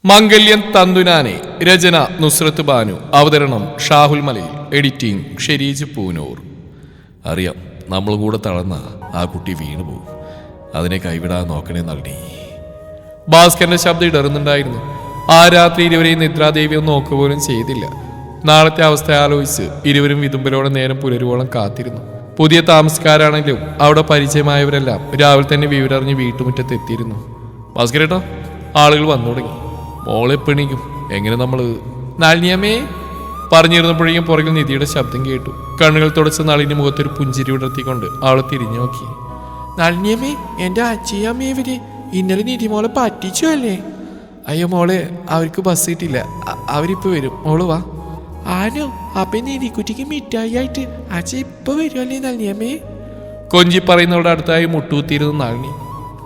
മംഗല്യം തന്തുനാനെ. രചന നുസ്രത്ത് ബാനു. അവതരണം ഷാഹുൽ മലയിൽ. എഡിറ്റിംഗ് ഷെരീജ് പൂനൂർ. അറിയാം, നമ്മൾ കൂടെ തളർന്ന ആ കുട്ടി വീണുപോകും. അതിനെ കൈവിടാൻ നോക്കണേ നളിനി. ഭാസ്കരന്റെ ശബ്ദം ഇടറുന്നുണ്ടായിരുന്നു. ആ രാത്രി ഇരുവരെയും നിദ്രാദേവിയെ നോക്കുപോലും ചെയ്തില്ല. നാളത്തെ അവസ്ഥ ആലോചിച്ച് ഇരുവരും വിതുമ്പലോടെ നേരം പുലരുവോളം കാത്തിരുന്നു. പുതിയ താമസക്കാരാണെങ്കിലും അവിടെ പരിചയമായവരെല്ലാം രാവിലെ തന്നെ വിവരറിഞ്ഞ് വീട്ടുമുറ്റത്ത് എത്തിയിരുന്നു. ഭാസ്കരേട്ടാ, ആളുകൾ വന്നു തുടങ്ങി. മോളെ പെണിക്കും എങ്ങനെ നമ്മൾ നളിനിയമ്മേ പറഞ്ഞിരുന്നപ്പോഴേക്കും പുറകിൽ നിധിയുടെ ശബ്ദം കേട്ടു. കണ്ണുകൾ തുടച്ച നളിനി മുഖത്തൊരു പുഞ്ചിരി വിടർത്തിക്കൊണ്ട് അവളെ തിരിഞ്ഞു നോക്കി. നളിനിയമ്മേ, എൻ്റെ അച്ഛയമ്മേ, ഇവര് ഇന്നലെ നിധി മോളെ പറ്റിച്ചു അല്ലേ? അയ്യോ മോളെ, അവർക്ക് ബസ് കിട്ടില്ല, അവരിപ്പോ വരും, മോള് വാ. ആനോ, അപ്പൊ നിധിക്കുറ്റിക്ക് മിഠായി ആയിട്ട് അച്ഛൻ ഇപ്പൊ വരുമല്ലേ നളിനിയമ്മേ? കൊഞ്ചി പറയുന്നവളുടെ അടുത്തായി മുട്ടുകുത്തിയിരുന്നു നളിനി.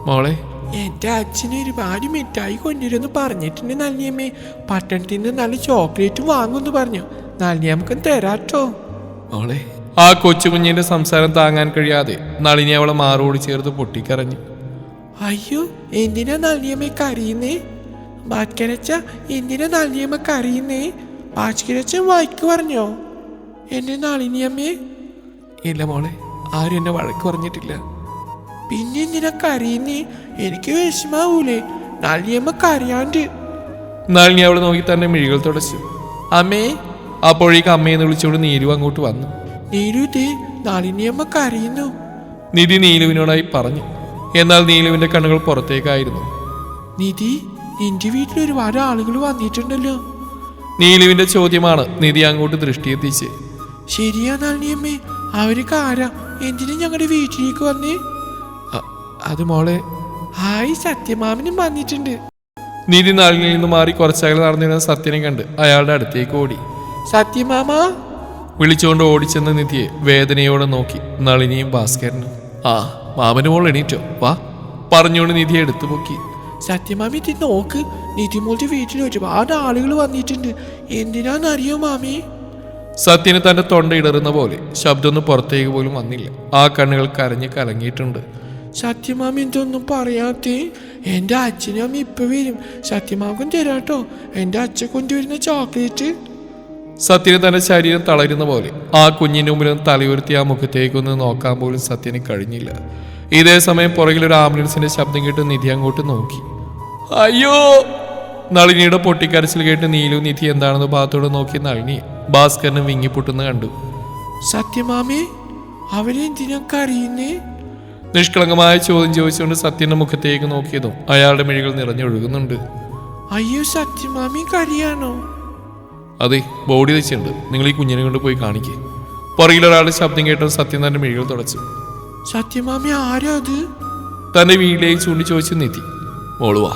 മോളെ, എൻ്റെ അച്ഛന് ഒരുപാട് മിഠായി കൊണ്ടുവരുമെന്ന് പറഞ്ഞിട്ടുണ്ട് നളിനിയമ്മേ. പട്ടണത്തിൽ നിന്ന് നല്ല ചോക്ലേറ്റ് വാങ്ങുമെന്ന് പറഞ്ഞു. നളിനിയമ്മക്ക് തരാട്ടോ മോളെ. ആ കൊച്ചുകുഞ്ഞിന്റെ സംസാരം താങ്ങാൻ കഴിയാതെ നളിനി അവളെ മാറോട് ചേർത്ത് പൊട്ടിക്കരഞ്ഞു. അയ്യോ, എന്തിനാ നളിനിയമ്മ കരയുന്നേ? ഭാസ്കരച്ച, എന്തിനാ നളിനിയമ്മ കരയുന്നേ? ഭാസ്കരച്ചൻ വായിക്ക് പറഞ്ഞോ എന്നെ നളിനിയമ്മേ? ഇല്ല മോളെ, ആരും എന്നെ വഴക്ക് പറഞ്ഞിട്ടില്ല. പിന്നെ എന്തിനാ കരയുന്നേ? എനിക്ക് വിഷമാവൂലേ നളിനിയമ്മ കരയാണ്ട്? നളിനി അവളെ നോക്കി തന്നെ മിഴികൾ തുടച്ചു. അമ്മേ. അപ്പോഴേക്ക് അമ്മയെന്ന് വിളിച്ചോണ്ട് നീലു അങ്ങോട്ട് വന്നു. നീലു, ദേ നളിനിയമ്മ കരയുന്നു, നിധി നീലുവിനോടായി പറഞ്ഞു. എന്നാൽ നീലുവിന്റെ കണ്ണുകൾ പുറത്തേക്കായിരുന്നു. നിധി, നിന്റെ വീട്ടിൽ ഒരുപാട് ആളുകൾ വന്നിട്ടുണ്ടല്ലോ. നീലുവിന്റെ ചോദ്യമാണ് നിധി അങ്ങോട്ട് ദൃഷ്ടിയെത്തിച്ച്. ശരിയാ നളിനിയമ്മേ, അവർക്ക് ആരാ? എന്തിനാ ഞങ്ങളുടെ വീട്ടിലേക്ക് വന്നേ? അത് മോളെ, ഹായ്, സത്യമാമനും വന്നിട്ടുണ്ട്. നിധി നളിനിയിൽ നിന്ന് മാറി കുറച്ചകലെ നടന്നിരുന്ന സത്യനെ കണ്ട് അയാളുടെ അടുത്തേക്ക് ഓടി. സത്യമാമ വിളിച്ചുകൊണ്ട് ഓടിച്ചെന്ന നിധിയെ വേദനയോടെ നോക്കി നളിനിയും ഭാസ്കരനും. ആ, മാമന് മോൾ എണീറ്റോ, വാ പറഞ്ഞുകൊണ്ട് നിധിയെ എടുത്തു പൊക്കി. സത്യമാമി, ഇത് നോക്ക്, നിധിമോളുടെ വീട്ടിൽ ഒരുപാട് ആളുകൾ വന്നിട്ടുണ്ട്. എന്തിനാന്നറിയോ മാമി? സത്യന് തന്റെ തൊണ്ട ഇടറുന്ന പോലെ ശബ്ദമൊന്നും പുറത്തേക്ക് പോലും വന്നില്ല. ആ കണ്ണുകൾ കരഞ്ഞ് കലങ്ങിയിട്ടുണ്ട്. സത്യമാമി എന്തൊന്നും പറയാത്തേ? എൻ്റെ അച്ഛനും അമ്മ ഇപ്പൊ വരും, സത്യമാമക്കും തരാട്ടോ എൻ്റെ അച്ഛൻ കൊണ്ടുവരുന്ന ചോക്ലേറ്റ്. സത്യന് തന്റെ ശരീരം തളരുന്ന പോലെ ആ കുഞ്ഞിന്റെ മുമ്പിൽ തലയുയർത്തി ആ മുഖത്തേക്കൊന്ന് നോക്കാൻ പോലും സത്യന് കഴിഞ്ഞില്ല. ഇതേ സമയം പുറകിലൊരു ആംബുലൻസിന്റെ ശബ്ദം കേട്ട് നിധി അങ്ങോട്ട് നോക്കി. അയ്യോ! നളിനിയുടെ പൊട്ടിക്കരച്ചിൽ കേട്ട് നീലു നിധി എന്താണെന്ന് ഭാഗത്തോട് നോക്കി നളിനി ഭാസ്കരനും വിങ്ങിപ്പൊട്ടുന്ന കണ്ടു. സത്യമാമേ, അവരെന്തിനാ കരയുന്നേ? നിഷ്കളങ്കമായ ചോദ്യം ചോദിച്ചുകൊണ്ട് സത്യന്റെ മുഖത്തേക്ക് നോക്കിയതും അയാളുടെ മിഴികൾ നിറഞ്ഞൊഴുകുന്നുണ്ട്. അയ്യോ, സത്യമാമി കരയാണോ? അതെ, ബോഡി വെച്ചിട്ടുണ്ട്, നിങ്ങൾ ഈ കുഞ്ഞിനെ കൊണ്ട് പോയി കാണിക്കേ. പുറകിലൊരാളുടെ ശബ്ദം കേട്ടത് സത്യം തന്റെ മിഴികൾ തുടച്ചു. സത്യമാമി, ആരാ അത്? തന്റെ വീട്ടിലേക്ക് ചൂണ്ടി ചോദിച്ചു നിധി. മോളുവാ.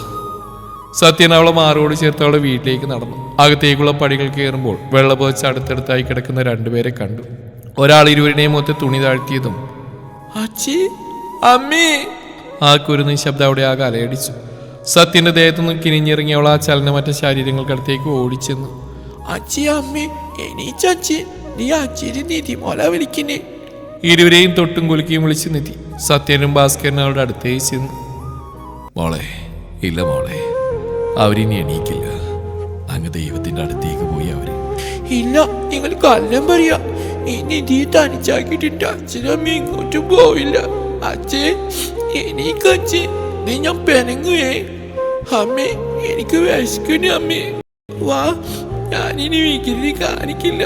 സത്യൻ അവളെ മാറോട് ചേർത്ത് അവളെ വീട്ടിലേക്ക് നടന്നു. അകത്തേക്കുള്ള പടികൾ കയറുമ്പോൾ വെള്ളപ്പൊച്ച് അടുത്തടുത്തായി കിടക്കുന്ന രണ്ടുപേരെ കണ്ടു. ഒരാൾ ഇരുവരുടെയും മുഖത്ത് തുണി താഴ്ത്തിയതും അച്ഛി, അമ്മേ, ആ കുരുന്ന ശബ്ദം അവിടെ ആകെ അലയടിച്ചു. സത്യന്റെ ദേഹത്തുനിന്ന് കിനിഞ്ഞിറങ്ങി അവൾ ആ ചലനമറ്റ ശരീരങ്ങൾക്കടുത്തേക്ക് ഓടിച്ചെന്നു. അച്ഛി, അമ്മേ, എണീച്ചി, നീ അച്ഛനെ നിധി മോല വിളിക്കുന്നേ. ഇരുവരെയും തൊട്ടും കുലുക്കിയും വിളിച്ച് നിധി സത്യനും ഭാസ്കരനും അവളുടെ അടുത്തേക്ക് ചെന്നു. മോളെ, ഇല്ല മോളെ, അവരിനി എണീക്കില്ല. അങ്ങ് ദൈവത്തിന്റെ അടുത്തേക്ക് പോയി അവര്. ഇല്ല, നിങ്ങൾ കൊല്ലം പറയാ. ഈ നിധി തനിച്ചാക്കിട്ട് അച്ഛനമ്മ ഇങ്ങോട്ടും പോവില്ല. അച്ഛേ, എണീക്കച്ചേ, നീ ഞാൻ പെനങ്ങുവേ. അമ്മേ, എനിക്ക് വിശക്കണേ അമ്മേ, വാ, ഞാനിനി വികൃതി കാണിക്കില്ല.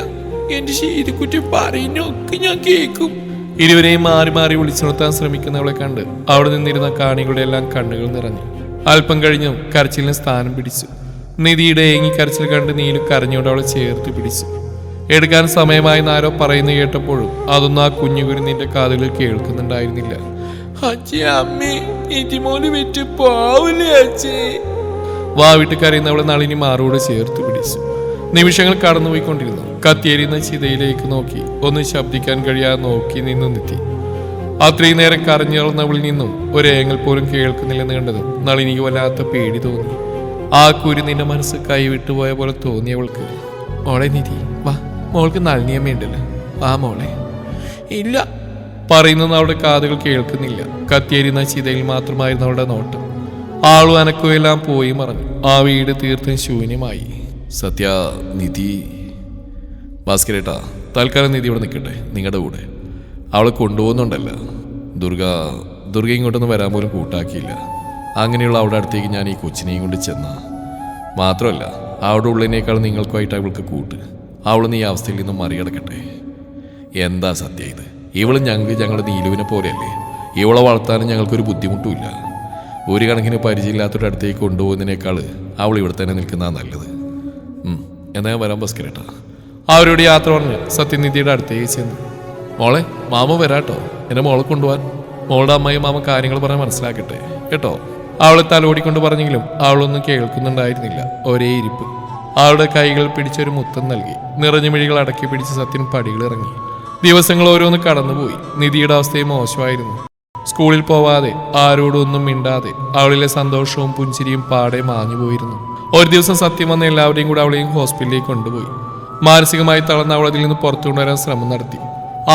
എന്റെ ശീതക്കുറ്റി പറയുന്നൊക്കെ ഞാൻ കേൾക്കും. ഇരുവരെയും മാറി മാറി വിളിച്ചുണർത്താൻ ശ്രമിക്കുന്നവളെ കണ്ട് അവിടെ നിന്നിരുന്ന കാണികളുടെ എല്ലാം കണ്ണുകൾ നിറഞ്ഞു. അല്പം കഴിഞ്ഞും കരച്ചിലിന് സ്ഥാനം പിടിച്ചു. നിധിയുടെ ഏങ്ങി കരച്ചിൽ കണ്ട് നീലു കരഞ്ഞോട് അവളെ ചേർത്ത് പിടിച്ചു. എടുക്കാൻ സമയമായി നാരോ പറയുന്നു കേട്ടപ്പോഴും അതൊന്നും ആ കുഞ്ഞുകുരുന്നിന്റെ കാതുകളിൽ കേൾക്കുന്നുണ്ടായിരുന്നില്ല. അച്ഛേ, അമ്മേ, ഇതിമോന് വിറ്റ് പോവില്ലേ അച്ഛേ? വാവിട്ട് കരയുന്നവളെ നളിനി മാറോട് ചേർത്ത് പിടിച്ചു. നിമിഷങ്ങൾ കടന്നുപോയിക്കൊണ്ടിരുന്നു. കത്തിയെരിയുന്ന ചിതയിലേക്ക് നോക്കി ഒന്ന് ശബ്ദിക്കാൻ കഴിയാതെ നോക്കി നിന്നു നിധി. അത്രയും നേരം കരഞ്ഞളന്നവളിൽ നിന്നും ഒരേങ്ങൽ പോലും കേൾക്കുന്നില്ലെന്ന് കണ്ടതും നളിനിക്ക് വല്ലാത്ത പേടി തോന്നി. ആ കുരുന്നിന്റെ മനസ്സ് കൈവിട്ടുപോയ പോലെ തോന്നിയവൾക്ക്. മോളെ നിധി, വാ, മോൾക്ക് നളിനിയമ്മയുണ്ടല്ലോ, വാ മോളെ. ഇല്ല പറയുന്നത് അവളുടെ കാതുകൾ കേൾക്കുന്നില്ല. കത്തിയെരിയുന്ന ചിതയിൽ മാത്രമായിരുന്നു അവളുടെ നോട്ടം. ആളും അനക്കവും എല്ലാം പോയി മറഞ്ഞു. ആ വീട് തീർത്തും ശൂന്യമായി. സത്യ, നിധി. ഭാസ്കരേട്ടാ, തൽക്കാലം നിധി ഇവിടെ നിൽക്കട്ടെ, നിങ്ങളുടെ കൂടെ. അവളെ കൊണ്ടുപോകുന്നുണ്ടല്ല. ദുർഗ ഇങ്ങോട്ടൊന്നും വരാൻ പോലും കൂട്ടാക്കിയില്ല. അങ്ങനെയുള്ള അവളുടെ അടുത്തേക്ക് ഞാൻ ഈ കൊച്ചിനെയും കൊണ്ട് ചെന്ന. മാത്രമല്ല, അവിടെ ഉള്ളതിനേക്കാൾ നിങ്ങൾക്കുമായിട്ട് അവൾക്ക് കൂട്ട്. അവളൊന്ന് ഈ അവസ്ഥയിൽ നിന്നും മറികടക്കട്ടെ. എന്താ സത്യ ഇത്? ഇവള് ഞങ്ങളുടെ നീലുവിനെ പോലെയല്ലേ? ഇവളെ വളർത്താനും ഞങ്ങൾക്കൊരു ബുദ്ധിമുട്ടുമില്ല. ഒരു കണക്കിന് പരിചയമില്ലാത്തൊരു അടുത്തേക്ക് കൊണ്ടുപോകുന്നതിനേക്കാൾ അവൾ ഇവിടെ തന്നെ നിൽക്കുന്നതാണ് നല്ലത്. എന്നാ ഞാൻ വരാൻ ഭാസ്കരേട്ടാ. അവരോട് യാത്ര പറഞ്ഞ് സത്യനിധിയുടെ അടുത്തേക്ക് ചെന്നു. മോളെ, മാമ വരാട്ടോ, എന്നെ മോളെ കൊണ്ടുപോകാൻ. മോളുടെ അമ്മയും മാമ കാര്യങ്ങൾ പറഞ്ഞാൽ മനസ്സിലാക്കട്ടെ കേട്ടോ. അവളെ തലോടിക്കൊണ്ട് പറഞ്ഞെങ്കിലും അവളൊന്നും കേൾക്കുന്നുണ്ടായിരുന്നില്ല. ഒരേ ഇരിപ്പ്. അവളുടെ കൈകൾ പിടിച്ചൊരു മുത്തം നൽകി. നിറഞ്ഞ മിഴികൾ അടക്കി പിടിച്ച് സത്യൻ പടികൾ ഇറങ്ങി. ദിവസങ്ങൾ ഓരോന്ന് കടന്നുപോയി. നിധിയുടെ അവസ്ഥയും മോശമായിരുന്നു. സ്കൂളിൽ പോവാതെ, ആരോടും ഒന്നും മിണ്ടാതെ, അവളിലെ സന്തോഷവും പുഞ്ചിരിയും പാടെ മാഞ്ഞുപോയിരുന്നു. ഒരു ദിവസം സത്യം വന്ന് എല്ലാവരെയും കൂടെ അവളെയും ഹോസ്പിറ്റലിലേക്ക് കൊണ്ടുപോയി. മാനസികമായി തളർന്ന അവൾ അതിൽ നിന്ന് പുറത്തു കൊണ്ടുവരാൻ ശ്രമം നടത്തി.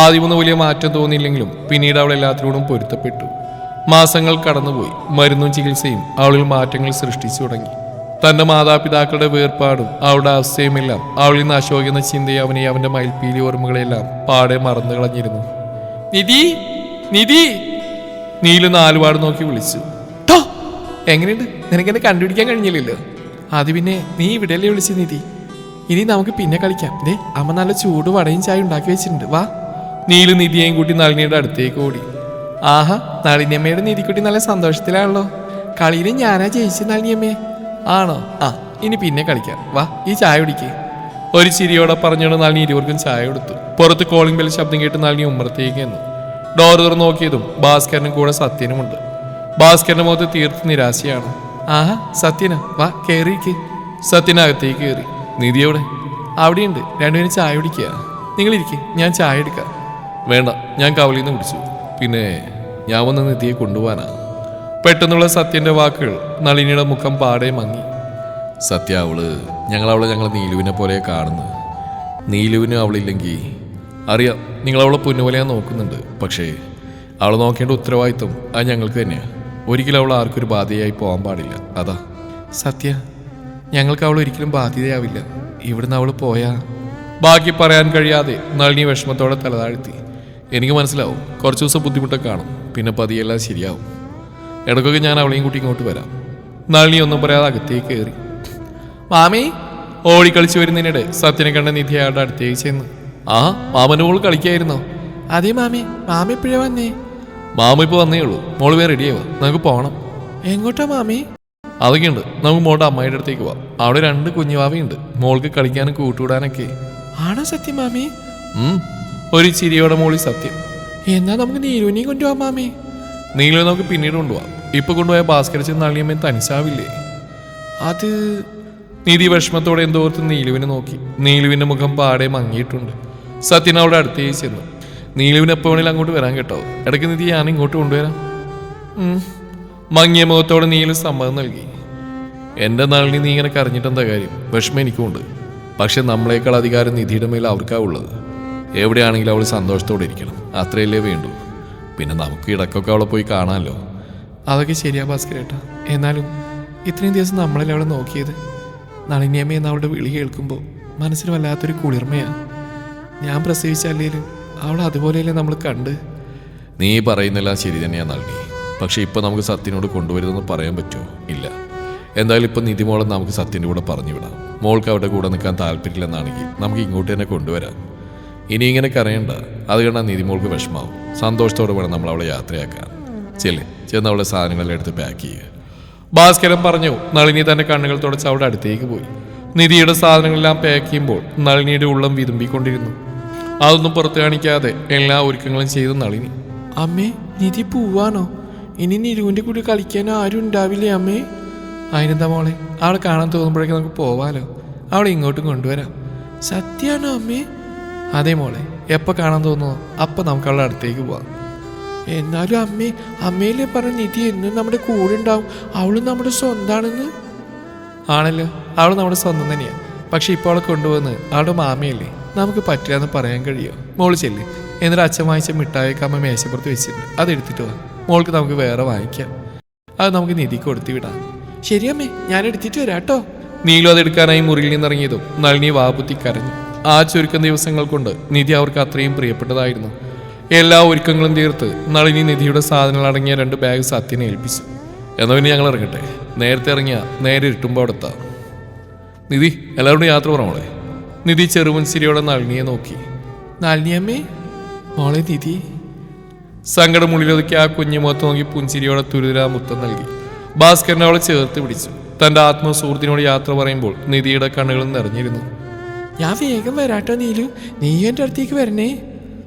ആദ്യമൊന്നും വലിയ മാറ്റം തോന്നിയില്ലെങ്കിലും പിന്നീട് അവൾ എല്ലാത്തിനോടും പൊരുത്തപ്പെട്ടു. മാസങ്ങൾ കടന്നുപോയി. മരുന്നും ചികിത്സയും അവളിൽ മാറ്റങ്ങൾ സൃഷ്ടിച്ചു തുടങ്ങി. തന്റെ മാതാപിതാക്കളുടെ വേർപാടും അവളുടെ അവസ്ഥയുമെല്ലാം അവളിൽ നിന്ന് അശോകിക്കുന്ന ചിന്തയെ അവനെ അവന്റെ മയിൽപ്പീലി ഓർമ്മകളെല്ലാം പാടെ മറന്നു കളഞ്ഞിരുന്നു. നിധി, നിധി! നീല് നാലുപാട് നോക്കി വിളിച്ചു. എങ്ങനെയുണ്ട്? നിനക്കെന്നെ കണ്ടുപിടിക്കാൻ കഴിഞ്ഞില്ലല്ലോ. അത് പിന്നെ നീ ഇവിടെയല്ലേ വിളിച്ചു നിധി. ഇനി നമുക്ക് പിന്നെ കളിക്കാം. ദേ, അമ്മ നല്ല ചൂട് വടയും ചായ ഉണ്ടാക്കി വെച്ചിട്ടുണ്ട്, വാ. നീല് നിധിയെയും കൂട്ടി നളിനിയുടെ അടുത്തേക്ക് ഓടി. ആഹാ, നളിനിയമ്മയുടെ നിധിക്കുട്ടി നല്ല സന്തോഷത്തിലാണല്ലോ. കളിയിൽ ഞാനാ ജയിച്ചു നളിനിയമ്മേ. ആണോ? ആ, ഇനി പിന്നെ കളിക്കാം, വാ, ഈ ചായ കുടിക്കേ. ഒരു ചിരിയോടെ പറഞ്ഞോണ്ട് നളിനി ഇരുവർക്കും ചായ കൊടുത്തു. പുറത്ത് കോളിംഗ് ബെൽ ശബ്ദം കേട്ട് നളിനി ഉമ്മറത്തേക്ക് എന്നു. ഡോർ തുറന്ന് നോക്കിയതും ഭാസ്കരനും കൂടെ സത്യനുമുണ്ട്. ഭാസ്കരന്റെ മുഖത്ത് തീർത്ത് നിരാശയാണ്. ആഹാ, സത്യന, വാ കയറിയിരിക്കേ. സത്യനകത്തേക്ക് കയറി. നിധിയോടെ? അവിടെയുണ്ട്, രണ്ടുപേരും ചായ കുടിക്കുക. നിങ്ങളിരിക്കേ, ഞാൻ ചായ എടുക്കാം. വേണ്ട, ഞാൻ കവലിൽ നിന്ന് കുടിച്ചു. പിന്നെ ഞാൻ വന്ന് നിധിയെ കൊണ്ടുപോകാനാ. പെട്ടെന്നുള്ള സത്യന്റെ വാക്കുകൾ നളിനിയുടെ മുഖം പാടെ മങ്ങി. സത്യ, ഞങ്ങളവളെ നീലുവിനെ പോലെ കാണുന്നു. നീലുവിനും അവളില്ലെങ്കിൽ അറിയാം, നിങ്ങളവളെ പൊന്നുപോലെയാൻ നോക്കുന്നുണ്ട്. പക്ഷേ അവളെ നോക്കേണ്ട ഉത്തരവാദിത്വം അത് ഞങ്ങൾക്ക് തന്നെയാണ്. ഒരിക്കലും അവൾ ആർക്കൊരു ബാധ്യതയായി പോകാൻ പാടില്ല. അതാ സത്യ, ഞങ്ങൾക്ക് അവൾ ഒരിക്കലും ബാധ്യതയാവില്ല. ഇവിടുന്ന് അവൾ പോയാ. ബാക്കി പറയാൻ കഴിയാതെ നളിനി വിഷമത്തോടെ തലതാഴ്ത്തി. എനിക്ക് മനസ്സിലാവും, കുറച്ച് ദിവസം ബുദ്ധിമുട്ടൊക്കെ കാണും, പിന്നെ പതിയെല്ലാം ശരിയാവും. ഇടയ്ക്കൊക്കെ ഞാൻ അവളെയും കൂട്ടി ഇങ്ങോട്ട് വരാം. നളിനി ഒന്നും പറയാതെ അകത്തേക്ക് കയറി. മാമി! ഓടിക്കളിച്ചു വരുന്നതിനിടെ സത്യനെ കണ്ട നിധി അയാളുടെ അടുത്തേക്ക് ചെന്ന്. ആ, മാമൻ്റെ മോള് കളിക്കായിരുന്നോ? അതെ മാമി, മാമി എപ്പോഴാ വന്നേ? മാമ ഇപ്പോൾ വന്നേ ഉള്ളൂ. മോള് വേറെ റെഡിയാവാ, നമുക്ക് പോകണം. എങ്ങോട്ടാ മാമി? അതൊക്കെയുണ്ട്, നമുക്ക് മോളുടെ അമ്മയുടെ അടുത്തേക്ക് പോവാം. അവിടെ 2 കുഞ്ഞുവാവയുണ്ട്, മോൾക്ക് കളിക്കാനും കൂട്ടുകൂടാനൊക്കെ. ആണോ സത്യം മാമി? ഒരു ചിരിയോടെ മോളി സത്യം. എന്നാ നമുക്ക് നീലുവിനെയും കൊണ്ടുപോവാം മാമി. നീലുവിനെ നമുക്ക് പിന്നീട് കൊണ്ടുപോവാം. ഇപ്പൊ കൊണ്ടുപോയ ഭാസ്കരച്ചൻ നളിനിയമ്മയും തനിച്ചാവില്ലേ? അത് നിധി വിഷമത്തോടെ എന്തോർത്ത് നീലുവിനെ നോക്കി. നീലുവിന്റെ മുഖം പാടെ മങ്ങിയിട്ടുണ്ട്. സത്യൻ അവിടെ അടുത്തേക്ക് ചെന്നു. നീലുവിന് എപ്പോൾ വേണേലും അങ്ങോട്ട് വരാൻ കേട്ടോ. ഇടയ്ക്ക് നിധി ഞാൻ ഇങ്ങോട്ട് കൊണ്ടുവരാം. മങ്ങിയ മുഖത്തോടെ നീലു സമ്മതം നൽകി. എൻ്റെ നളിനി നീ ഇങ്ങനെ കരഞ്ഞിട്ടെന്താ കാര്യം? വിഷമം എനിക്കുമുണ്ട്. പക്ഷെ നമ്മളെക്കാൾ അധികാരം നിധിയുടെ മേൽ അവർക്കാവുള്ളത്. എവിടെയാണെങ്കിലും അവൾ സന്തോഷത്തോടെ ഇരിക്കണം, അത്രയല്ലേ വേണ്ടൂ. പിന്നെ നമുക്ക് ഇടയ്ക്കൊക്കെ അവളെ പോയി കാണാമല്ലോ. അതൊക്കെ ശരിയാ ഭാസ്കരേട്ടാ. എന്നാലും ഇത്രയും ദിവസം നമ്മളല്ലേ അവളെ നോക്കിയത്. നളിനിയമ്മ എന്ന അവളുടെ വിളി കേൾക്കുമ്പോൾ മനസ്സിന് വല്ലാത്തൊരു കുളിർമയാണ്. ഞാൻ പ്രസവിച്ചല്ലേലും അവൾ അതുപോലെയല്ലേ നമ്മൾ കണ്ട്. നീ പറയുന്നെല്ലാം ശരി തന്നെയാണ് നളിനി. പക്ഷെ ഇപ്പം നമുക്ക് സത്യനോട് കൊണ്ടുവരുതെന്ന് പറയാൻ പറ്റുമോ? ഇല്ല. എന്തായാലും ഇപ്പം നിധിമോളെ നമുക്ക് സത്യൻ്റെ കൂടെ പറഞ്ഞു വിടാം. മോൾക്ക് അവിടെ കൂടെ നിൽക്കാൻ താല്പര്യമില്ലെന്നാണെങ്കിൽ നമുക്ക് ഇങ്ങോട്ട് തന്നെ കൊണ്ടുവരാം. ഇനി ഇങ്ങനെ കരയണ്ട. അത് കണ്ടാൽ നിധിമോൾക്ക് വിഷമാവും. സന്തോഷത്തോടെ വേണം നമ്മൾ അവളെ യാത്രയാക്കാൻ. ചെന്ന് അവളെ സാധനങ്ങളെല്ലാം എടുത്ത് പാക്ക് ചെയ്യുക. ഭാസ്കരൻ പറഞ്ഞു. നളിനി തന്റെ കണ്ണുകൾ തുടച്ച് അവിടെ അടുത്തേക്ക് പോയി. നിധിയുടെ സാധനങ്ങളെല്ലാം പാക്ക് ചെയ്യുമ്പോൾ നളിനിയുടെ ഉള്ളം വിതുമ്പിക്കൊണ്ടിരുന്നു. അതൊന്നും പുറത്തു കാണിക്കാതെ എല്ലാ ഒരുക്കങ്ങളും ചെയ്തു നളിനി. അമ്മേ, നിധി പോവാണോ? ഇനി നിരുവിന്റെ കൂടെ കളിക്കാൻ ആരും ഉണ്ടാവില്ലേ അമ്മേ? അതിനെന്താ മോളെ, അവളെ കാണാൻ തോന്നുമ്പോഴേക്കും നമുക്ക് പോവാലോ. അവളെ ഇങ്ങോട്ടും കൊണ്ടുവരാം. സത്യാണോ അമ്മേ? അതെ മോളെ, എപ്പോൾ കാണാൻ തോന്നുമോ അപ്പം നമുക്ക് അവളുടെ അടുത്തേക്ക് പോവാം. എന്നാലും അമ്മയിലെ പറഞ്ഞ നിധി എന്നും നമ്മുടെ കൂടെ ഉണ്ടാവും. അവളും നമ്മുടെ സ്വന്തമാണെന്ന്. ആണല്ലോ, അവൾ നമ്മുടെ സ്വന്തം തന്നെയാണ്. പക്ഷെ ഇപ്പോൾ അവളെ കൊണ്ടുപോകുന്നത് അവളുടെ മാമയല്ലേ. നമുക്ക് പറ്റില്ലാന്ന് പറയാൻ കഴിയുമോ? മോള് ചെല്ല്. എന്നിട്ട് അച്ഛൻ വാങ്ങിച്ച മിഠായിയൊക്കെ അമ്മ മേശപ്പുറത്ത് വെച്ചിട്ടുണ്ട്, അത് എടുത്തിട്ട് വാ. മോൾക്ക് നമുക്ക് വേറെ വാങ്ങിക്കാം. അത് നമുക്ക് നിധിക്ക് കൊടുത്തു വിടാം. ശരിയമ്മേ, ഞാൻ എടുത്തിട്ട് വരാട്ടോ. നീലു അതെടുക്കാനായി മുറിയിൽ നിന്നിറങ്ങിയതും നളിനി വാപുത്തി കരഞ്ഞു. ആ ചുരുക്കം ദിവസങ്ങൾ കൊണ്ട് നിധി അവർക്ക് അത്രയും പ്രിയപ്പെട്ടതായിരുന്നു. എല്ലാ ഒരുക്കങ്ങളും തീർത്ത് നളിനി നിധിയുടെ സാധനങ്ങൾ അടങ്ങിയ 2 ബാഗ് സത്യനെ ഏൽപ്പിച്ചു. എന്നാൽ പിന്നെ ഞങ്ങൾ ഇറങ്ങട്ടെ. നേരത്തെ ഇറങ്ങിയ നേരെ ഇരുട്ടുമ്പോൾ അവിടെ എത്താം. നിധി, എല്ലാവരോടും യാത്ര പറഞ്ഞോളെ. നിധി ചെറുമുൻസിരിയോടെ നളിനിയെ നോക്കി. നളിനിയമ്മേ, മോളെ നിധി. സങ്കടം മുള്ളിലൊതുക്കി ആ കുഞ്ഞു മുഖത്ത് നോക്കി പുഞ്ചിരിയോടെ തുരിതരാ മുത്തം നൽകി. ഭാസ്കരനെ അവളെ ചേർത്ത് പിടിച്ചു. തന്റെ ആത്മസുഹൃത്തിനോട് യാത്ര പറയുമ്പോൾ നിധിയുടെ കണ്ണുകൾ നിറഞ്ഞിരുന്നു. ഞാൻ വേഗം വരാട്ടോ നീലു, നീയും എൻ്റെ അടുത്തേക്ക് വരണേ.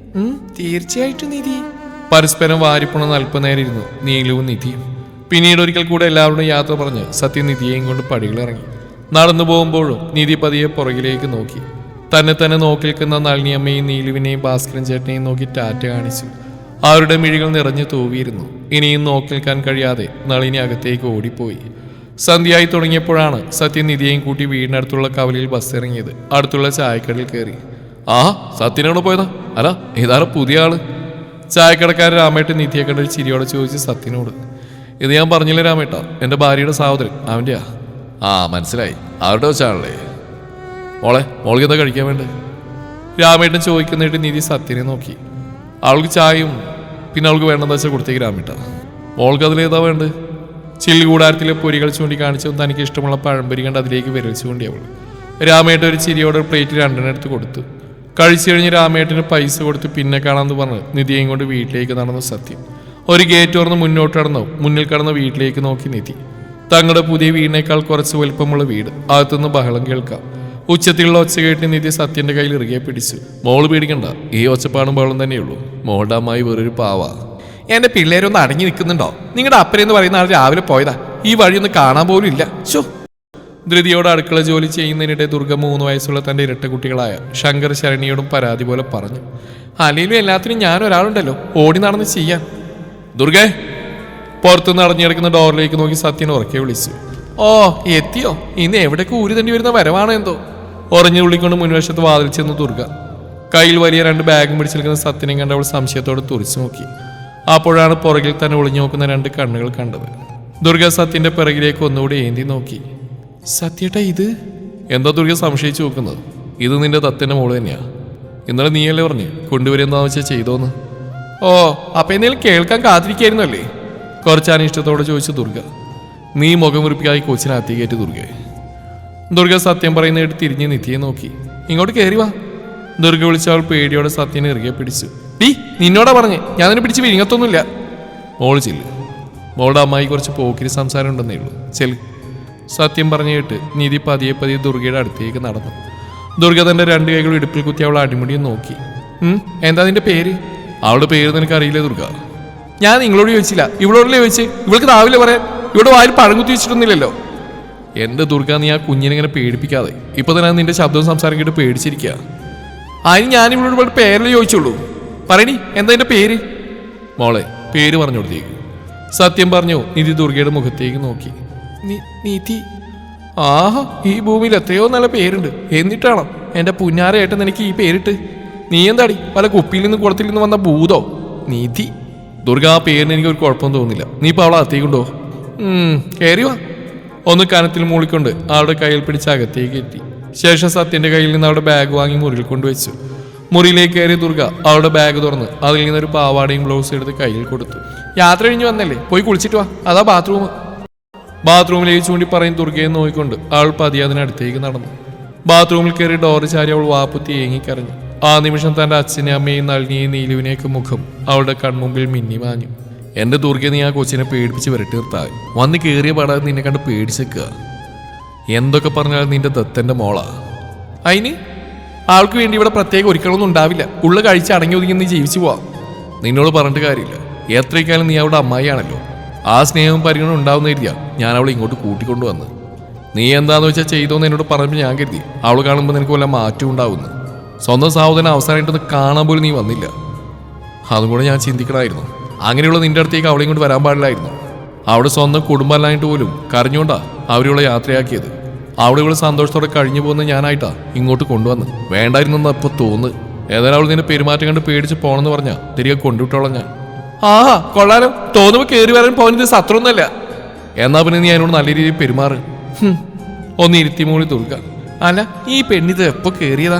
തീർച്ചയായിട്ടും നിധി. പരസ്പരം വാരിപ്പുണ അല്പനേരിരുന്നു നീലുവും നിധിയും. പിന്നീട് ഒരിക്കൽ കൂടെ എല്ലാവരോടും യാത്ര പറഞ്ഞ് സത്യം നിധിയെയും കൊണ്ട് പടികളിറങ്ങി. നടന്നു പോകുമ്പോഴും നിധി പതിയെ പുറകിലേക്ക് നോക്കി. തന്നെ നോക്കി നിൽക്കുന്ന നളിനിയമ്മയും നീലുവിനെയും ഭാസ്കരൻ ചേട്ടനെയും നോക്കി ടാറ്റ കാണിച്ചു. അവരുടെ മിഴികൾ നിറഞ്ഞു തൂവിയിരുന്നു. ഇനിയും നോക്കി നിൽക്കാൻ കഴിയാതെ നളിനി അകത്തേക്ക് ഓടിപ്പോയി. സന്ധ്യയായി തുടങ്ങിയപ്പോഴാണ് സത്യം നിധിയെയും കൂട്ടി വീടിനടുത്തുള്ള കവലയിൽ ബസ് ഇറങ്ങിയത്. അടുത്തുള്ള ചായക്കടയിൽ കയറി. ആ സത്യനാണോ പോയതാ? അല്ല, ഇതാരോ പുതിയ ആള്? ചായക്കടക്കാരൻ രാമേട്ടൻ നിധിയെ കണ്ടൊരു ചിരിയോടെ ചോദിച്ച് സത്യനോട്. ഇത് ഞാൻ പറഞ്ഞില്ലേ രാമേട്ട, എൻ്റെ ഭാര്യയുടെ സഹോദരൻ, അവൻ്റെയാ. ആ മനസ്സിലായി, അവരുടെ വെച്ചാണല്ലേ. മോൾക്ക് എന്താ കഴിക്കാൻ വേണ്ടത്? രാമേട്ടൻ ചോദിക്കുന്നിട്ട് നിധി സത്യനെ നോക്കി. അവൾക്ക് ചായയും പിന്നെ അവൾക്ക് വേണ്ടെന്ന് വെച്ചാൽ കൊടുത്തേക്ക് രാമേട്ട. മോൾക്ക് അതിലേതാ വേണ്ടത്? ചില്ലി കൂടാരത്തിലെ പൊരികൾ ചൂണ്ടിക്കാണിച്ചും തനിക്ക് ഇഷ്ടമുള്ള പഴംപൊരി കണ്ട് അതിലേക്ക് വിരലിച്ചു കൊണ്ടി അവൾ. രാമേട്ടൻ ഒരു ചിരിയോടെ പ്ലേറ്റ് 2 എടുത്ത് കൊടുത്തു. കഴിച്ചു കഴിഞ്ഞ് രാമേട്ടന് പൈസ കൊടുത്ത് പിന്നെ കാണാമെന്ന് പറഞ്ഞ് നിധിയെയും കൊണ്ട് വീട്ടിലേക്ക് നടന്നു സത്യം. ഒരു ഗേറ്റ് തുറന്ന് മുന്നോട്ട് കടന്നു. മുന്നിൽ കടന്ന് വീട്ടിലേക്ക് നോക്കി നിധി. തങ്ങളുടെ പുതിയ വീടിനേക്കാൾ കുറച്ച് വലുപ്പമുള്ള വീട്. അകത്തുനിന്ന് ബഹളം കേൾക്കാം. ഉച്ചത്തിലുള്ള ഒച്ച കേട്ട് നിധി സത്യന്റെ കയ്യിൽ ഇറുകെ പിടിച്ചു. മോള് പേടിക്കണ്ട, ഈ ഒച്ചപ്പാടും ബഹളം തന്നെയുള്ളൂ. മോളുടെ അമ്മായി വേറൊരു പാവാ. എന്റെ പിള്ളേരൊന്ന് അടങ്ങി നിൽക്കുന്നുണ്ടോ? നിങ്ങളുടെ അപ്പനെന്ന് പറയുന്ന ആൾ രാവിലെ പോയതാ, ഈ വഴിയൊന്നും കാണാൻ പോലും ഇല്ല. ധൃതിയോട് അടുക്കള ജോലി ചെയ്യുന്നതിനിടെ ദുർഗ 3 വയസ്സുള്ള തന്റെ ഇരട്ട കുട്ടികളായ ശങ്കർ ശരണിയോടും പരാതി പോലെ പറഞ്ഞു. അല്ലെങ്കിലും എല്ലാത്തിനും ഞാൻ ഒരാളുണ്ടല്ലോ ഓടി നടന്ന് ചെയ്യാൻ. ദുർഗേ, പുറത്തുനിന്ന് അടഞ്ഞിടക്കുന്ന ഡോറിലേക്ക് നോക്കി സത്യൻ ഉറക്കെ വിളിച്ചു. ഓ എത്തിയോ? ഇന്ന് എവിടേക്ക് ഊരി തണ്ടി വരുന്ന വരവാണോ എന്തോ? ഉറഞ്ഞു ഉള്ളിക്കൊണ്ട് മുൻവശത്ത് വാതിൽ ചെന്ന് ദുർഗ. കയ്യിൽ വലിയ 2 ബാഗും പിടിച്ചെടുക്കുന്ന സത്യനെ കണ്ട് അവൾ സംശയത്തോടെ തുറിച്ചു നോക്കി. അപ്പോഴാണ് പുറകിൽ തന്നെ ഒളിഞ്ഞു നോക്കുന്ന 2 കണ്ണുകൾ കണ്ടത്. ദുർഗ സത്യന്റെ പിറകിലേക്ക് ഒന്നുകൂടി ഏന്തി നോക്കി. സത്യേട്ടാ, ഇത് എന്താ ദുർഗ സംശയിച്ചു നോക്കുന്നത്? ഇത് നിന്റെ തത്തിന്റെ മോള് തന്നെയാ. ഇന്നലെ നീയല്ലേ പറഞ്ഞ് കൊണ്ടുവരുന്നതാന്ന് വെച്ചാൽ ചെയ്തോന്ന്. ഓ, അപ്പൊ എന്തെങ്കിലും കേൾക്കാൻ കാത്തിരിക്കായിരുന്നല്ലേ? കുറച്ച് അനിഷ്ടത്തോടെ ചോദിച്ചു ദുർഗ. നീ മുഖം മുറിപ്പിക്കായി കൊച്ചിനകത്തി കയറ്റി ദുർഗ. ദുർഗ സത്യം പറയുന്നതായിട്ട് തിരിഞ്ഞ് നിധിയെ നോക്കി. ഇങ്ങോട്ട് കയറി വാ. ദുർഗ വിളിച്ചവൾ പേടിയോടെ സത്യനെ ഇറുകെ പിടിച്ചു. ഡീ, നിന്നോടാ പറഞ്ഞേ, ഞാൻ നിന്നെ പിടിച്ച് വിഴുങ്ങത്തൊന്നുമില്ല. മോള് ചെല്ല്. മോളുടെ അമ്മായി കുറച്ച് പോക്കിരി സംസാരം ഉണ്ടെന്നേ ഉള്ളൂ. ചെല്ല്. സത്യം പറഞ്ഞു കേട്ട് നിധി പതിയെ ദുർഗയുടെ അടുത്തേക്ക് നടന്നു. ദുർഗ തന്റെ 2 കൈകൾ ഇടുപ്പിൽ കുത്തി അവളെ അടിമുടിയും നോക്കി. എന്താ നിന്റെ പേര്? അവളുടെ പേര് നിനക്ക് അറിയില്ലേ ദുർഗ? ഞാൻ നിങ്ങളോട് ചോദിച്ചില്ല, ഇവളോടല്ലേ ചോദിച്ച്. ഇവൾക്ക് രാവിലെ പറയാൻ ഇവിടെ വായിൽ പഴംകുത്തി വെച്ചിട്ടൊന്നുമില്ലല്ലോ. എന്റെ ദുർഗ, നീ ആ കുഞ്ഞിനെ ഇങ്ങനെ പേടിപ്പിക്കാതെ. ഇപ്പൊ തന്നെ നിന്റെ ശബ്ദവും സംസാരം കേട്ട് പേടിച്ചിരിക്കുക. അതിന് ഞാൻ ഇവളോട് പേരല്ലേ ചോദിച്ചുള്ളൂ. പറയണി, എന്താ എന്റെ പേര്? മോളെ, പേര് പറഞ്ഞു കൊടുത്തേക്ക്. സത്യം പറഞ്ഞു നിധി ദുർഗയുടെ മുഖത്തേക്ക് നോക്കി. നിധി? ആഹാ, ഈ ഭൂമിയിൽ എത്രയോ നല്ല പേരുണ്ട്. എന്നിട്ടാണോ എന്റെ പുന്നാരേട്ടൻ എനിക്ക് ഈ പേരിട്ട്? നീ എന്താടി പല കുപ്പിയിൽ നിന്ന് കുളത്തിൽ നിന്ന് വന്ന ഭൂതോ? നിധി. ദുർഗ, ആ പേരിന് എനിക്ക് ഒരു കുഴപ്പം തോന്നില്ല. നീ ഇപ്പൊ അവളെ അകത്തേക്കുണ്ടോ? കയറി വാ. ഒന്ന് കനത്തിൽ മൂളിക്കൊണ്ട് അവളുടെ കയ്യിൽ പിടിച്ച് അകത്തേക്ക് എത്തി. ശേഷം സത്യന്റെ കയ്യിൽ നിന്ന് അവളുടെ ബാഗ് വാങ്ങി മുറിയിൽ കൊണ്ടുവച്ചു. മുറിയിലേക്ക് കയറിയ ദുർഗ അവളുടെ ബാഗ് തുറന്ന് അതിൽ നിന്നൊരു പാവാടയും ബ്ലൗസും എടുത്ത് കയ്യിൽ കൊടുത്തു. യാത്ര കഴിഞ്ഞ് വന്നല്ലേ, പോയി കുളിച്ചിട്ട് വാ. അതാ ബാത്റൂം. ബാത്റൂമിലേക്ക് ചൂണ്ടി പറയും ദുർഗയെ നോക്കിക്കൊണ്ട് അവൾ പതിയെ അതിനടുത്തേക്ക് നടന്നു. ബാത്റൂമിൽ കയറി ഡോറ് ചാരി അവൾ വാപ്പുത്തി ഏങ്ങിക്കരഞ്ഞു. ആ നിമിഷം തന്റെ അച്ഛനെ അമ്മയും നളിനിയെയും നീലുവിനെയൊക്കെ മുഖം അവളുടെ കൺമുമ്പിൽ മിന്നി മാഞ്ഞു. എന്റെ ദുർഗ, നീ ആ കൊച്ചിനെ പേടിപ്പിച്ച് വരട്ടി നിർത്താൻ വന്ന് കയറിയ പാടാതെ നിന്നെ കണ്ട് പേടിച്ചേക്കുക. എന്തൊക്കെ പറഞ്ഞാലും നിന്റെ ദത്തന്റെ മോളാ. അതിന് ആൾക്ക് വേണ്ടി ഇവിടെ പ്രത്യേക ഒരുക്കളൊന്നും ഉണ്ടാവില്ല. ഉള്ള കഴിച്ച് അടങ്ങി ഒതുങ്ങി നീ ജീവിച്ചു പോവാം. നിന്നോട് പറഞ്ഞിട്ട് കാര്യമില്ല. എത്രയ്ക്കാലും നീ അവളുടെ അമ്മായിയാണല്ലോ. ആ സ്നേഹവും പരിഗണന ഉണ്ടാവുന്നേരിയ ഞാൻ അവളെ ഇങ്ങോട്ട് കൂട്ടിക്കൊണ്ടുവന്ന്. നീ എന്താന്ന് വെച്ചാൽ ചെയ്തോന്ന് എന്നോട് പറഞ്ഞപ്പോൾ ഞാൻ കരുതി അവൾ കാണുമ്പോൾ നിനക്ക് വല്ല മാറ്റം ഉണ്ടാവുന്നു. സ്വന്തം സഹോദരൻ അവസാനമായിട്ടൊന്ന് കാണാൻ പോലും നീ വന്നില്ല. അതും കൂടെ ഞാൻ ചിന്തിക്കണമായിരുന്നു. അങ്ങനെയുള്ള നിന്റെ അടുത്തേക്ക് അവളെയും കൊണ്ട് വരാൻ പാടില്ലായിരുന്നു. അവിടെ സ്വന്തം കുടുംബമല്ലായിട്ട് പോലും കരഞ്ഞുകൊണ്ടാ അവരുള്ള യാത്രയാക്കിയത്. അവിടെ ഇവള് സന്തോഷത്തോടെ കഴിഞ്ഞു പോകുന്ന ഞാനായിട്ടാ ഇങ്ങോട്ട് കൊണ്ടുവന്ന്. വേണ്ടായിരുന്നെന്ന് അപ്പോൾ തോന്നുന്നു. ഏതായാലും അവൾ നിന്റെ പെരുമാറ്റം കണ്ട് പേടിച്ച് പോകണമെന്ന് പറഞ്ഞാ തിരികെ കൊണ്ടുവിട്ടോളാം ഞാൻ. ആഹാ, കൊള്ളാലോ. തോന്നുമ്പോൾ കയറി വരാൻ പോകുന്നത് സത്രമൊന്നുമല്ല. എന്നാ പിന്നെ നീ അതിനോട് നല്ല രീതിയിൽ പെരുമാറ്. ഒന്ന് ഇരുത്തി മൂളി ദുർഗ. അല്ല ഈ പെണ്ണിത് എപ്പോ കേറിയതാ?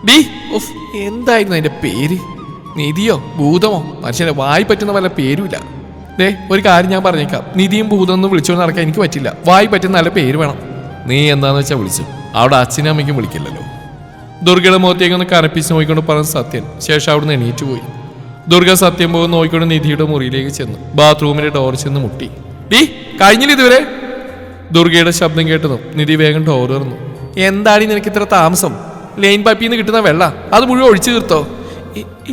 ഡീ ഉഫ്, എന്തായിരുന്നു അതിന്റെ പേര്? നിധിയോ ഭൂതമോ? മനുഷ്യനെ വായി പറ്റുന്ന വല്ല പേരുമില്ല. ദേ ഒരു കാര്യം ഞാൻ പറഞ്ഞേക്കാം, നിധിയും ഭൂതമൊന്നും വിളിച്ചോണ്ട് നടക്കാൻ എനിക്ക് പറ്റില്ല. വായി പറ്റുന്ന നല്ല പേര് വേണം. നീ എന്താന്ന് വെച്ചാൽ വിളിച്ചു, അവിടെ അച്ഛനും അമ്മയ്ക്കും വിളിക്കില്ലല്ലോ. ദുർഗയുടെ മുഖത്തേക്കൊന്ന് കനപ്പിച്ച് നോക്കിക്കൊണ്ട് പറഞ്ഞ സത്യൻ ശേഷം അവിടുന്ന് എണീറ്റ് പോയി. ദുർഗ സത്യം പോകുന്ന നോക്കിക്കൊണ്ട് നിധിയുടെ മുറിയിലേക്ക് ചെന്നു ബാത്റൂമിന്റെ ഡോർ ചെന്ന് മുട്ടി. ഡീ കഴിഞ്ഞില്ല ഇതുവരെ? ദുർഗയുടെ ശബ്ദം കേട്ടതും നിധി വേഗം ഡോർ തുറന്നു. എന്താണ് നിനക്ക് ഇത്ര താമസം? ലൈൻ പൈപ്പിൽ നിന്ന് കിട്ടുന്ന വെള്ളം അത് മുഴുവൻ ഒഴിച്ചു തീർത്തോ?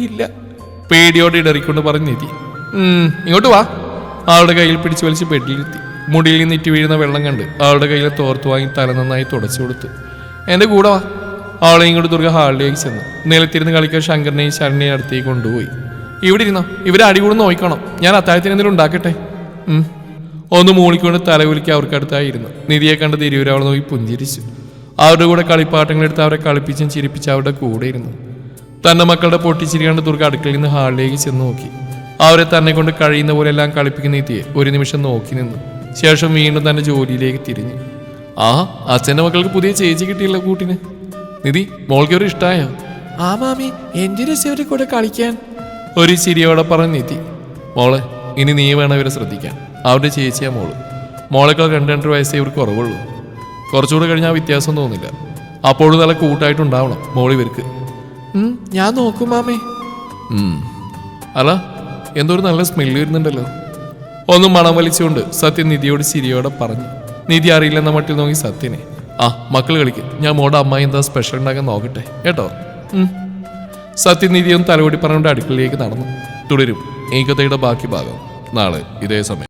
ഇല്ല, പേടിയോടെ ഇടറിക്കൊണ്ട് പറഞ്ഞു നിധി. ഇങ്ങോട്ട് വാ. ആളുടെ കയ്യിൽ പിടിച്ചു വലിച്ച് ബെഡിലിരുത്തി. മുടിയിൽ നിന്ന് ഇറ്റി വീഴുന്ന വെള്ളം കണ്ട് ആളുടെ കയ്യിൽ തോർത്ത് വാങ്ങി തല നന്നായി തുടച്ചു കൊടുത്തു. എൻ്റെ കൂടെ വാ. അവളെ ഇങ്ങോട്ട് ദുർഗ ഹാളിലേക്ക് ചെന്നു. നിലത്തിരുന്ന് കളിക്കാൻ ശങ്കരനെയും ശരണിയെയും അടുത്തേക്ക് കൊണ്ടുപോയി. ഇവിടെ ഇരുന്നോ, ഇവരെ അടികൂടെ നോക്കണം. ഞാൻ അത്താഴത്തിന് എന്തെങ്കിലും ഉണ്ടാക്കട്ടെ? ഒന്ന് മൂളിക്കൊണ്ട് തലകുലിക്ക് അവർക്കടുത്തായിരുന്നു. നിധിയെ കണ്ട് തിരുവൂർ അവളെ നോക്കി പുഞ്ചിരിച്ചു. അവരുടെ കൂടെ കളിപ്പാട്ടങ്ങളെടുത്ത് അവരെ കളിപ്പിച്ചും ചിരിപ്പിച്ച് അവരുടെ കൂടെ ഇരുന്നു. തന്റെ മക്കളുടെ പൊട്ടിച്ചിരി കണ്ട് ദുർഗ അടുക്കളയിൽ നിന്ന് ഹാളിലേക്ക് ചെന്ന് നോക്കി. അവരെ തന്നെ കൊണ്ട് കഴിയുന്ന പോലെ എല്ലാം കളിപ്പിക്കുന്ന നിധിയെ ഒരു നിമിഷം നോക്കി നിന്നു. ശേഷം വീണ്ടും തന്റെ ജോലിയിലേക്ക് തിരിഞ്ഞു. അച്ഛന്റെ മക്കൾക്ക് പുതിയ ചേച്ചി കിട്ടിയില്ല കൂട്ടിന്. നിധി, മോൾക്ക് ഒരു ഇഷ്ടമായോ? ആ മാമി, എന്റെ രസവരെ കൂടെ കളിക്കാൻ ഒരു ചിരിയോടെ പറഞ്ഞ നിധി. മോളെ, ഇനി നീ വേണം ഇവരെ ശ്രദ്ധിക്കാൻ. അവരുടെ ചേച്ചിയാ മോള്. മോളേക്കാൾ 2-2 വയസ്സേ ഇവർക്ക് കുറവുള്ളൂ. കുറച്ചുകൂടെ കഴിഞ്ഞാൽ വ്യത്യാസം തോന്നില്ല. അപ്പോഴും നല്ല കൂട്ടായിട്ടുണ്ടാവണം മോള് ഇവർക്ക്. ഞാൻ നോക്കും മാമേ. അല്ല, എന്തോ ഒരു നല്ല സ്മെല്ല് വരുന്നുണ്ടല്ലോ. ഒന്നും മണം വലിച്ചുകൊണ്ട് സത്യൻ നിധിയോട് ചിരിയോടെ പറഞ്ഞു. നിധി അറിയില്ലെന്ന മട്ടിൽ നോക്കി സത്യനെ. മക്കൾ കളിക്ക്, ഞാൻ മോടെ അമ്മായി എന്താ സ്പെഷ്യൽ ഉണ്ടാക്കാൻ നോക്കട്ടെ കേട്ടോ. സത്യൻ നിധിയൊന്നും തലവടി പറഞ്ഞുകൊണ്ട് അടുക്കളയിലേക്ക് നടന്നു. തുടരും ഈ കഥയുടെ ബാക്കി ഭാഗം നാളെ ഇതേ സമയം.